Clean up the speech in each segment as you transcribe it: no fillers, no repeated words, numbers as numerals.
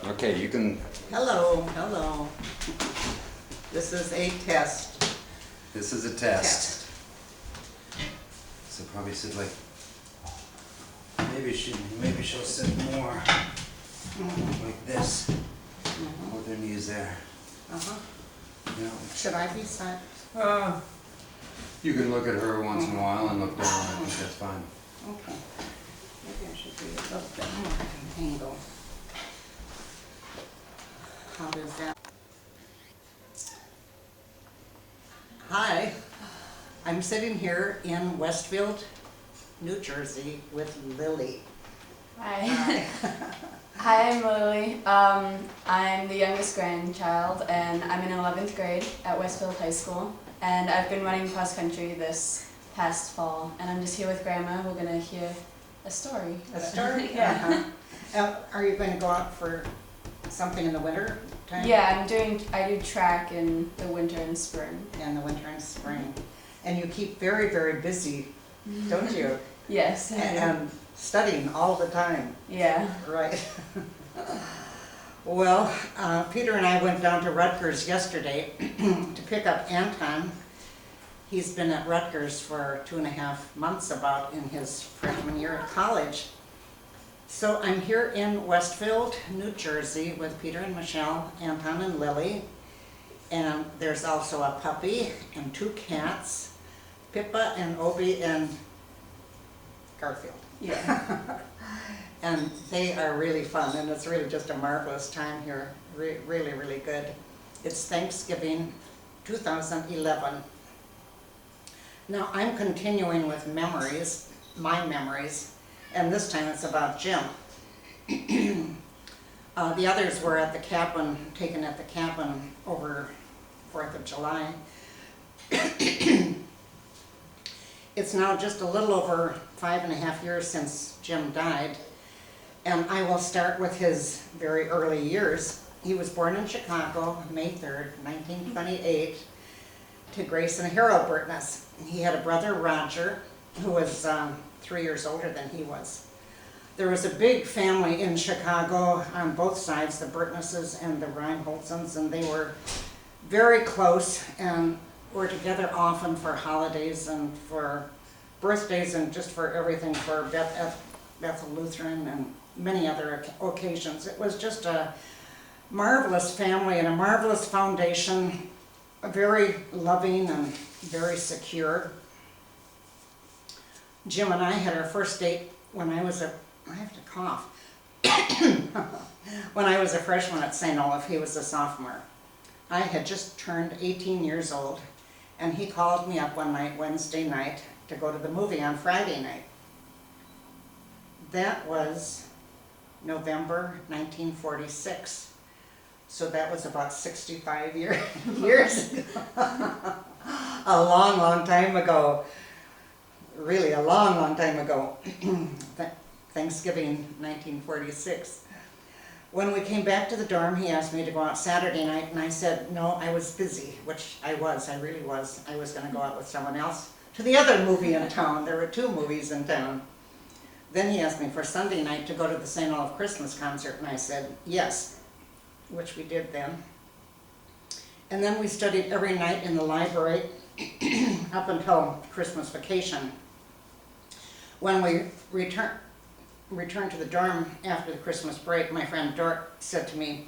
Okay, you can, Hello, hello. This is a test. this is a test. So probably sit like, maybe she'll sit more like this, with her knees there. Uh-huh. You know, Should I be side? you can look at her once in a while and look down, I think that's fine. Okay. Maybe I should be a little bit more at an angle. How does that? Hi, I'm sitting here in Westfield, New Jersey with Lily. Hi. Hi, I'm Lily. I'm the youngest grandchild, and I'm in 11th grade at Westfield High School. And I've been running cross country this past fall, and I'm just here with Grandma. We're gonna hear a story. A story? Yeah. Are you going to go out for something in the winter time? Yeah, I do track in the winter and spring. In the winter and spring. And you keep very, very busy, don't you? Yes. I do. And studying all the time. Yeah. Right. Well, Peter and I went down to Rutgers yesterday to pick up Anton. He's been at Rutgers for 2.5 months about in his freshman year at college. So I'm here in Westfield, New Jersey with Peter and Michelle, Anton and Lily. And there's also a puppy and 2 cats, Pippa and Obi and Garfield. Yeah. And they are really fun, and it's really just a marvelous time here. Really, really good. It's Thanksgiving 2011. Now I'm continuing with memories, my memories, and this time it's about Jim. The others were at the cabin, taken at the cabin over 4th of July. It's now just a little over 5.5 years since Jim died. And I will start with his very early years. He was born in Chicago, May 3rd, 1928, to Grace and Harold Burtness. He had a brother, Roger, who was 3 years older than he was. There was a big family in Chicago on both sides, the Burtnesses and the Reinholdsons, and they were very close and were together often for holidays and for birthdays and just for everything, for Bethel Lutheran and many other occasions. It was just a marvelous family and a marvelous foundation, very loving and very secure. Jim and I had our first date when I have to cough. When I was a freshman at St. Olaf, he was a sophomore. I had just turned 18 years old, and he called me up one night, Wednesday night, to go to the movie on Friday night. That was November 1946. So that was about 65 years ago. A long, long time ago. Really a long, long time ago. Thanksgiving 1946. When we came back to the dorm, he asked me to go out Saturday night, and I said, no, I was busy, which I really was. I was going to go out with someone else to the other movie in town. There were 2 movies in town. Then he asked me for Sunday night to go to the St. Olaf Christmas concert, and I said yes, which we did then. And then we studied every night in the library up until Christmas vacation. When we returned to the dorm after the Christmas break, my friend Dort said to me,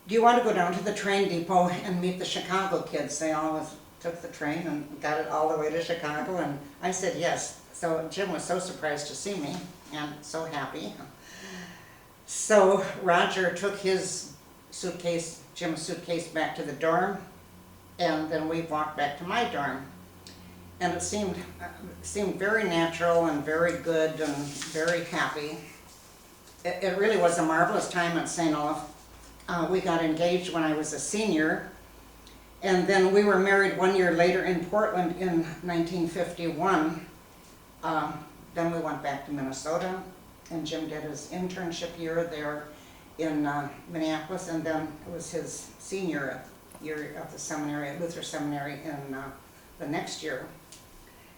do you want to go down to the train depot and meet the Chicago kids? They always took the train and got it all the way to Chicago, and I said yes. So Jim was so surprised to see me and so happy. So Roger took his suitcase, Jim's suitcase, back to the dorm, and then we walked back to my dorm. And it seemed very natural and very good and very happy. It really was a marvelous time at St. Olaf. We got engaged when I was a senior, and then we were married 1 year later in Portland in 1951. Then we went back to Minnesota, and Jim did his internship year there in Minneapolis, and then it was his senior year of the seminary at Luther Seminary in the next year.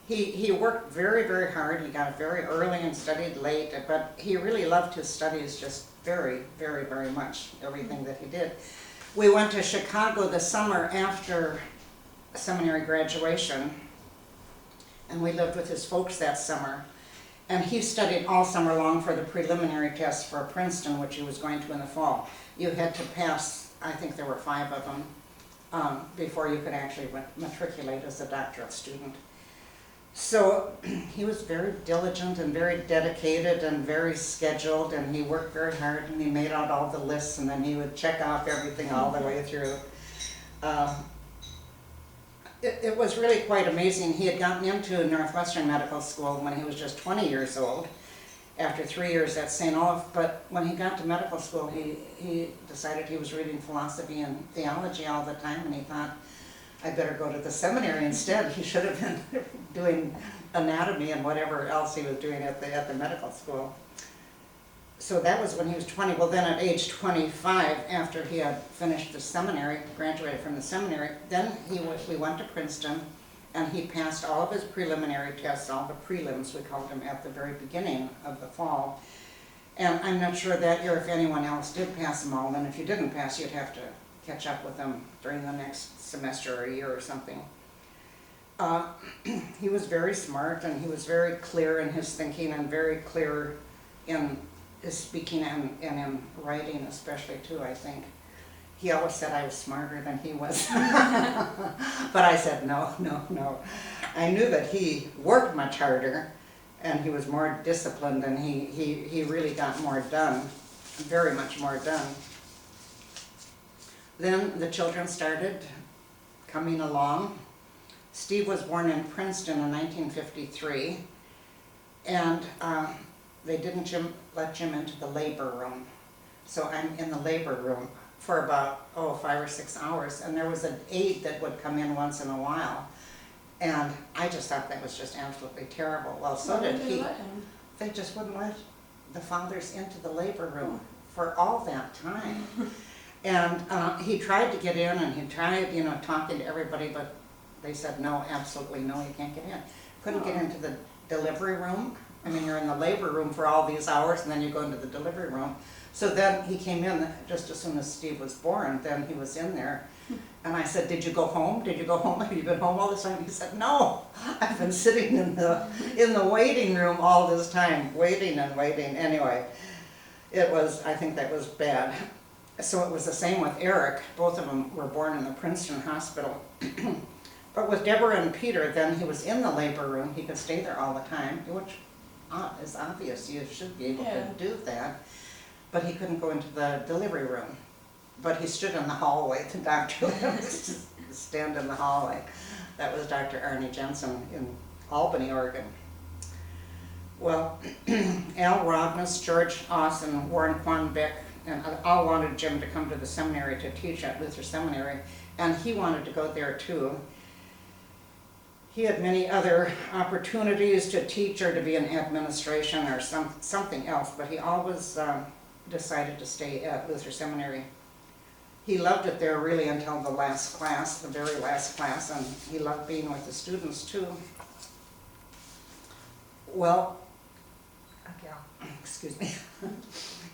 He worked very, very hard. He got up very early and studied late, but he really loved his studies just very, very, very much, everything that he did. We went to Chicago the summer after seminary graduation, and we lived with his folks that summer. And he studied all summer long for the preliminary test for Princeton, which he was going to in the fall. You had to pass, I think there were 5 of them, before you could actually matriculate as a doctoral student. So he was very diligent and very dedicated and very scheduled, and he worked very hard, and he made out all the lists, and then he would check off everything all the way through. It was really quite amazing. He had gotten into Northwestern Medical School when he was just 20 years old, after 3 years at St. Olaf, but when he got to medical school, he decided he was reading philosophy and theology all the time, and he thought, I better go to the seminary instead. He should have been doing anatomy and whatever else he was doing at the medical school. So that was when he was 20. Well, then at age 25, after he had finished the seminary, graduated from the seminary, then we went to Princeton, and he passed all of his preliminary tests, all the prelims, we called them, at the very beginning of the fall. And I'm not sure that year if anyone else did pass them all, and if you didn't pass, you'd have to catch up with them during the next semester or a year or something. He was very smart, and he was very clear in his thinking and very clear in his speaking and in writing especially too, I think. He always said I was smarter than he was. But I said no. I knew that he worked much harder and he was more disciplined, and he really got more done, very much more done. Then the children started coming along. Steve was born in Princeton in 1953, and they didn't let Jim into the labor room. So I'm in the labor room for about 5 or 6 hours, and there was an aide that would come in once in a while, and I just thought that was just absolutely terrible. Well, so did he. They just wouldn't let the fathers into the labor room for all that time. And he tried to get in, and he tried, talking to everybody, but they said, no, absolutely no, you can't get in. Couldn't get into the delivery room. I mean, you're in the labor room for all these hours, and then you go into the delivery room. So then he came in just as soon as Steve was born, then he was in there. And I said, did you go home? Did you go home? Have you been home all this time? He said, no, I've been sitting in the waiting room all this time, waiting and waiting. Anyway, I think that was bad. So it was the same with Eric. Both of them were born in the Princeton Hospital. But with Deborah and Peter, then he was in the labor room. He could stay there all the time, which is obvious. You should be able to do that. But he couldn't go into the delivery room. But he stood in the hallway. The doctor would stand in the hallway. That was Dr. Arnie Jensen in Albany, Oregon. Well, Al Rognus, George Austin, Warren Quan Beck, and all wanted Jim to come to the seminary to teach at Luther Seminary, and he wanted to go there too. He had many other opportunities to teach or to be in administration or something else, but he always decided to stay at Luther Seminary. He loved it there really until the last class, the very last class, and he loved being with the students too. Well, excuse me.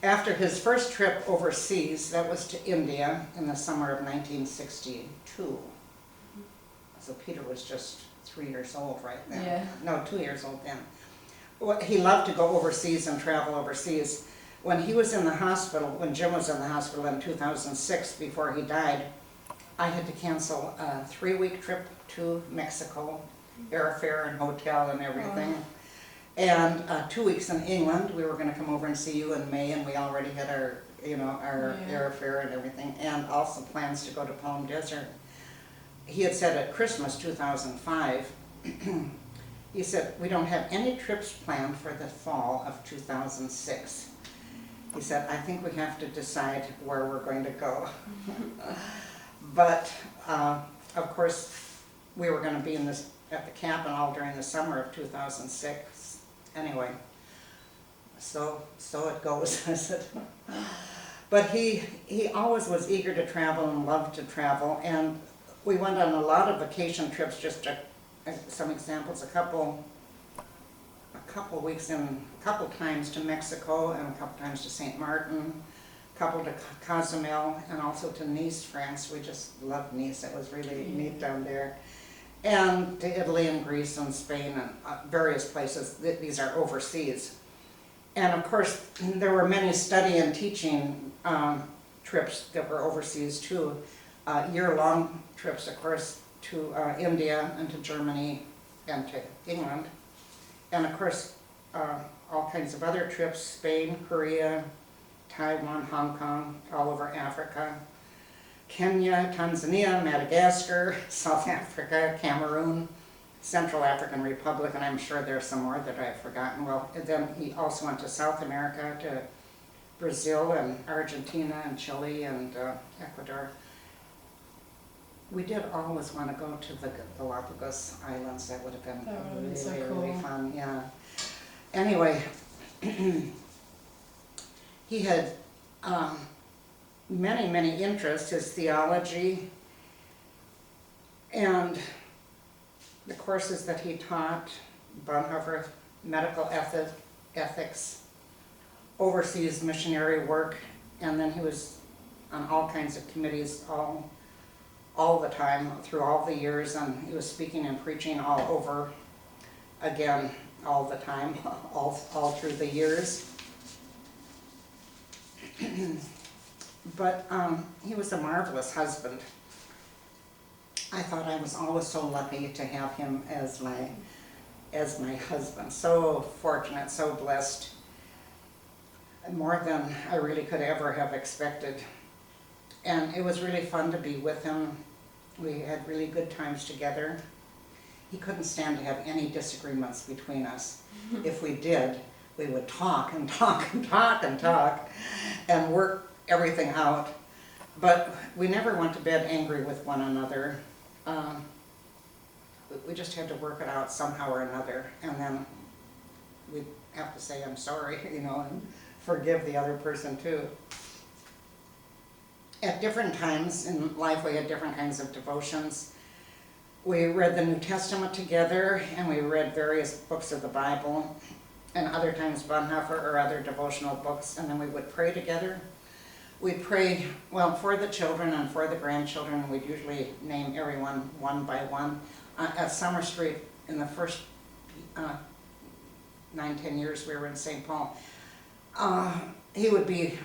After his first trip overseas, that was to India in the summer of 1962. So Peter was just 3 years old right then. Yeah. No, 2 years old then. Well, he loved to go overseas and travel overseas. When he was in the hospital, when Jim was in the hospital in 2006, before he died, I had to cancel a 3-week trip to Mexico, airfare and hotel and everything. Oh. And 2 weeks in England. We were going to come over and see you in May, and we already had our airfare and everything, and also plans to go to Palm Desert. He had said at Christmas 2005, he said, we don't have any trips planned for the fall of 2006. He said, I think we have to decide where we're going to go. But, of course, we were going to be at the cabin all during the summer of 2006. Anyway, so it goes, I said. But he always was eager to travel and loved to travel, and we went on a lot of vacation trips just to some examples, a couple weeks in, a couple times to Mexico and a couple times to St. Martin, a couple to Cozumel, and also to Nice, France. We just loved Nice. It was really neat down there. And to Italy and Greece and Spain and various places. These are overseas. And of course, there were many study and teaching trips that were overseas too. Year-long trips, of course, to India and to Germany and to England. And of course, all kinds of other trips, Spain, Korea, Taiwan, Hong Kong, all over Africa, Kenya, Tanzania, Madagascar, South Africa, Cameroon, Central African Republic, and I'm sure there's some more that I've forgotten. Well, and then he also went to South America, to Brazil and Argentina and Chile and Ecuador. We did always want to go to the Galapagos Islands. That would have been really, so really cool. fun, yeah. Anyway, he had many, many interests, his theology and the courses that he taught, Bonhoeffer, medical ethics, overseas missionary work, and then he was on all kinds of committees all the time, through all the years, and he was speaking and preaching all over, again, all the time, all through the years. But he was a marvelous husband. I thought I was always so lucky to have him as my husband. So fortunate, so blessed. More than I really could ever have expected. And it was really fun to be with him. We had really good times together. He couldn't stand to have any disagreements between us. If we did, we would talk and talk and talk and talk and work everything out. But we never went to bed angry with one another. We just had to work it out somehow or another, and then we'd have to say, I'm sorry, you know, and forgive the other person too. At different times in life, we had different kinds of devotions. We read the New Testament together, and we read various books of the Bible, and other times Bonhoeffer or other devotional books, and then we would pray together. We'd pray, well, for the children and for the grandchildren. We'd usually name everyone one by one. At Summer Street, in the first 9-10 years we were in St. Paul, he would be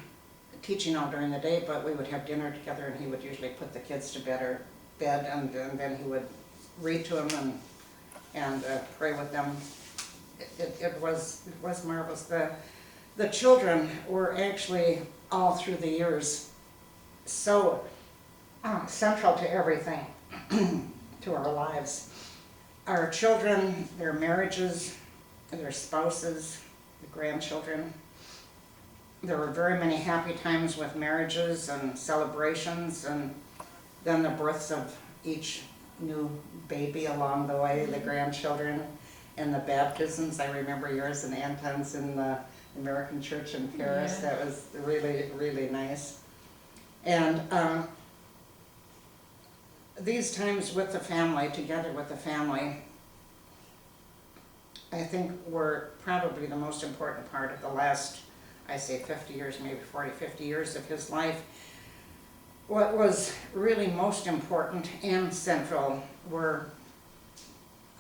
teaching all during the day, but we would have dinner together, and he would usually put the kids to bed, and then he would read to them and pray with them. It was marvelous. The children were actually, all through the years, so central to everything, to our lives. Our children, their marriages, their spouses, the grandchildren. There were very many happy times with marriages and celebrations, and then the births of each new baby along the way, the grandchildren, and the baptisms. I remember yours and Anton's in the American Church in Paris. Yeah. That was really, really nice. And these times with the family, together with the family, I think were probably the most important part of the last, I say 50 years, maybe 40, 50 years of his life. What was really most important and central were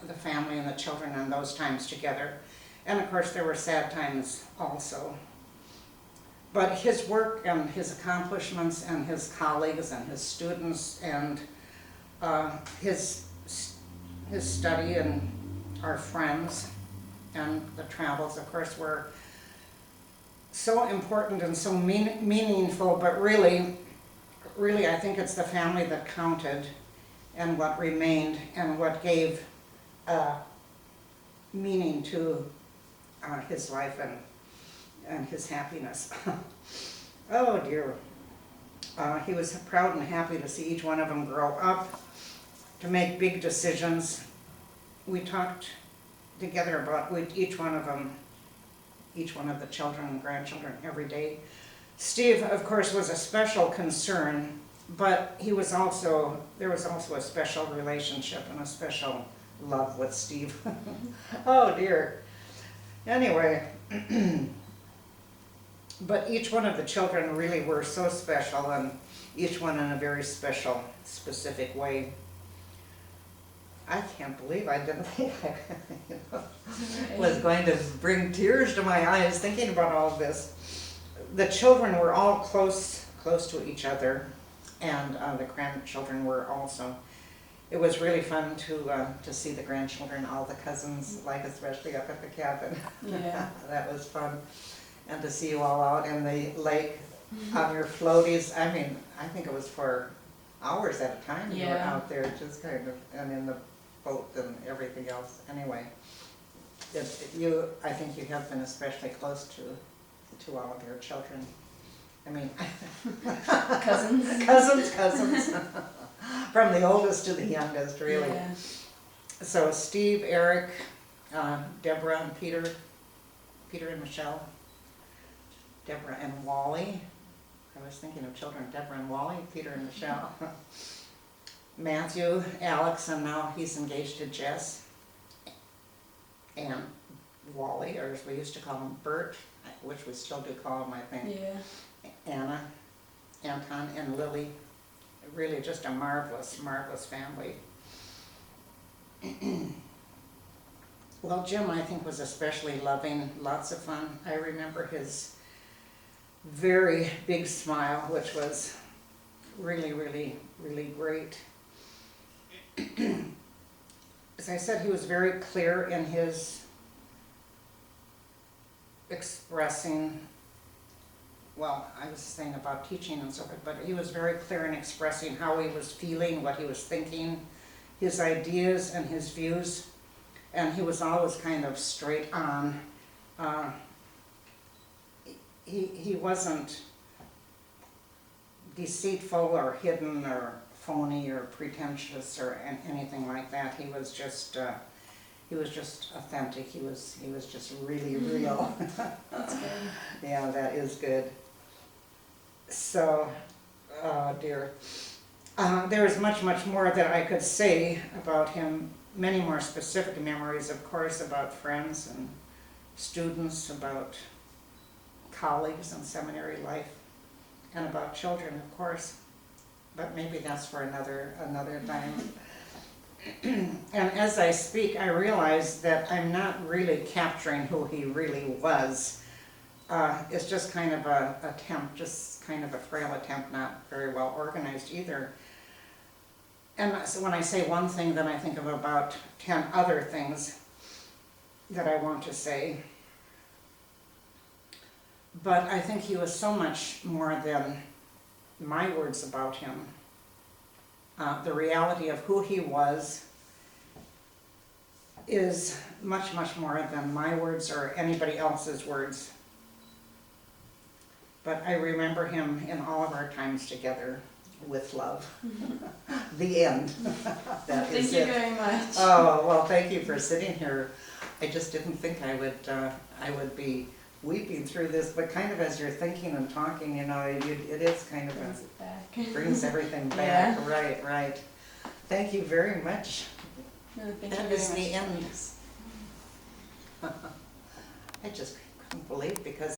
the family and the children and those times together. And of course there were sad times also. But his work and his accomplishments and his colleagues and his students and his study and our friends and the travels, of course, were so important and so meaningful, but really I think it's the family that counted and what remained and what gave meaning to his life and his happiness. Oh dear. He was proud and happy to see each one of them grow up, to make big decisions. We talked together about each one of them, each one of the children and grandchildren every day. Steve, of course, was a special concern, but there was also a special relationship and a special love with Steve. Oh dear. Anyway, but each one of the children really were so special, and each one in a very special, specific way. I can't believe I didn't think I was going to bring tears to my eyes thinking about all of this. The children were all close to each other, and the grandchildren were also. It was really fun to see the grandchildren, all the cousins, like especially up at the cabin. Yeah. That was fun. And to see you all out in the lake on your floaties. I mean, I think it was for hours at a time you were Yeah. out there, just kind of, and in the boat and everything else. Anyway, I think you have been especially close to all of your children. I mean, Cousins. cousins, from the oldest to the youngest, really. Yeah. So Steve, Eric, Deborah and Peter and Michelle, Deborah and Wally. I was thinking of children, Deborah and Wally, Peter and Michelle. Matthew, Alex, and now he's engaged to Jess. And Wally, or as we used to call him, Bert, which we still do call him, I think. Yeah. Anna, Anton, and Lily. Really just a marvelous, marvelous family. Well, Jim, I think, was especially loving, lots of fun. I remember his very big smile, which was really, really, really great. As I said, he was very clear in his expressing, well, I was saying about teaching and so forth, but he was very clear in expressing how he was feeling, what he was thinking, his ideas and his views, and he was always kind of straight on. He wasn't deceitful or hidden or phony or pretentious or anything like that. He was just authentic. He was just really real. That's good. Yeah, that is good. So, oh dear. There is much, much more that I could say about him. Many more specific memories, of course, about friends and students, about colleagues in seminary life, and about children, of course. But maybe that's for another time. And as I speak, I realize that I'm not really capturing who he really was. It's just kind of an attempt, just kind of a frail attempt, not very well organized either. And so when I say one thing, then I think of about 10 other things that I want to say. But I think he was so much more than my words about him. The reality of who he was is much, much more than my words or anybody else's words. But I remember him in all of our times together with love. The end. That is Thank you it. very much. Oh, well, thank you for sitting here. I just didn't think I would be weeping through this, but kind of as you're thinking and talking, you know, it is kind of Brings it back. brings everything back. Yeah. Right. Thank you very much. No, thank That you very is much. the end. I just couldn't believe, because